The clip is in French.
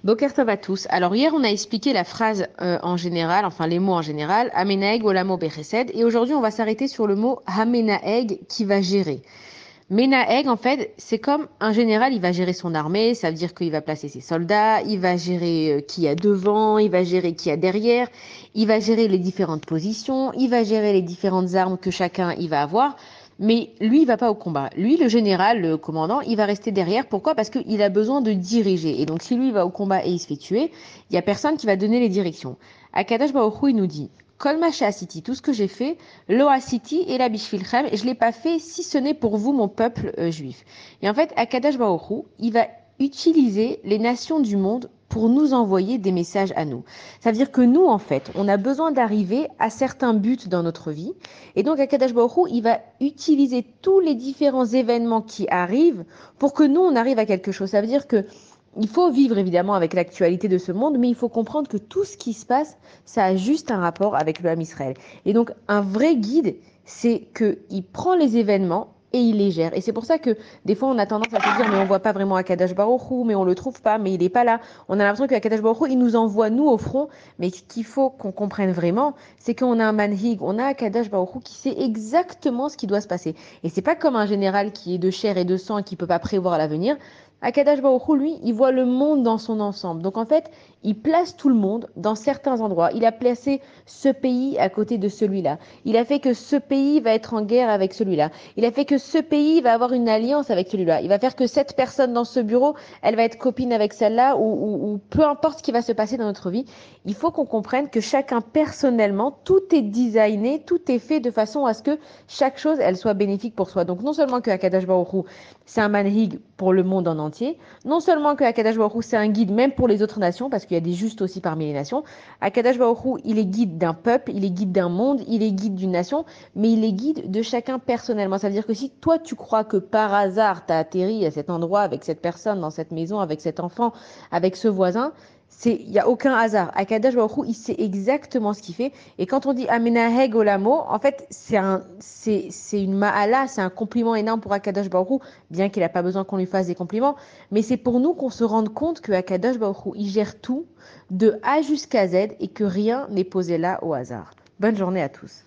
Boker Tov à tous. Alors hier, on a expliqué la phrase en général, enfin les mots en général, Amenaeg Olamo Bechesed, et aujourd'hui on va s'arrêter sur le mot Hamenaeg qui va gérer. Menaeg, en fait, c'est comme un général, il va gérer son armée, ça veut dire qu'il va placer ses soldats, il va gérer qui y a devant, il va gérer qui y a derrière, il va gérer les différentes positions, il va gérer les différentes armes que chacun il va avoir. Mais lui, il va pas au combat. Lui, le général, le commandant, il va rester derrière. Pourquoi? Parce qu'il a besoin de diriger. Et donc, si lui il va au combat et il se fait tuer, il y a personne qui va donner les directions. Akadash Baruch Hu, il nous dit, Kol City, tout ce que j'ai fait, Loa City et la Bishvilchem, je ne l'ai pas fait si ce n'est pour vous, mon peuple juif. Et en fait, Akadash Baruch Hu, il va utiliser les nations du monde pour nous envoyer des messages à nous. Ça veut dire que nous, en fait, on a besoin d'arriver à certains buts dans notre vie. Et donc, Akadash Baruch Hu, il va utiliser tous les différents événements qui arrivent pour que nous, on arrive à quelque chose. Ça veut dire que il faut vivre évidemment avec l'actualité de ce monde, mais il faut comprendre que tout ce qui se passe, ça a juste un rapport avec le Ham Israël. Et donc, un vrai guide, c'est qu'il prend les événements et il les gère. Et c'est pour ça que des fois, on a tendance à se dire, mais on voit pas vraiment Akadash Baruch Hu, mais on le trouve pas, mais il est pas là. On a l'impression qu'Akadash Baruch Hu, il nous envoie nous au front, mais ce qu'il faut qu'on comprenne vraiment, c'est qu'on a un manhig, on a Akadash Baruch Hu qui sait exactement ce qui doit se passer. Et c'est pas comme un général qui est de chair et de sang et qui peut pas prévoir l'avenir. Akadash Baruch Hu, lui, il voit le monde dans son ensemble. Donc en fait, il place tout le monde dans certains endroits. Il a placé ce pays à côté de celui-là. Il a fait que ce pays va être en guerre avec celui-là. Il a fait que ce pays va avoir une alliance avec celui-là. Il va faire que cette personne dans ce bureau, elle va être copine avec celle-là ou peu importe ce qui va se passer dans notre vie. Il faut qu'on comprenne que chacun personnellement, tout est designé, tout est fait de façon à ce que chaque chose, elle soit bénéfique pour soi. Donc non seulement que Akadash Baruch Hu, c'est un manhig pour le monde en entier, non seulement que Akadash Baruch Hu, c'est un guide même pour les autres nations, parce qu'il y a des justes aussi parmi les nations. Akadash Baruch Hu, il est guide d'un peuple, il est guide d'un monde, il est guide d'une nation, mais il est guide de chacun personnellement. Ça veut dire que si toi tu crois que par hasard tu as atterri à cet endroit avec cette personne, dans cette maison, avec cet enfant, avec ce voisin, il n'y a aucun hasard. Akadash Baruch Hu, il sait exactement ce qu'il fait. Et quand on dit Amenaheg Olamo, en fait, c'est une ma'ala, c'est un compliment énorme pour Akadash Baruch Hu, bien qu'il n'a pas besoin qu'on lui fasse des compliments. Mais c'est pour nous qu'on se rende compte que Akadash Baruch Hu, il gère tout de A jusqu'à Z et que rien n'est posé là au hasard. Bonne journée à tous.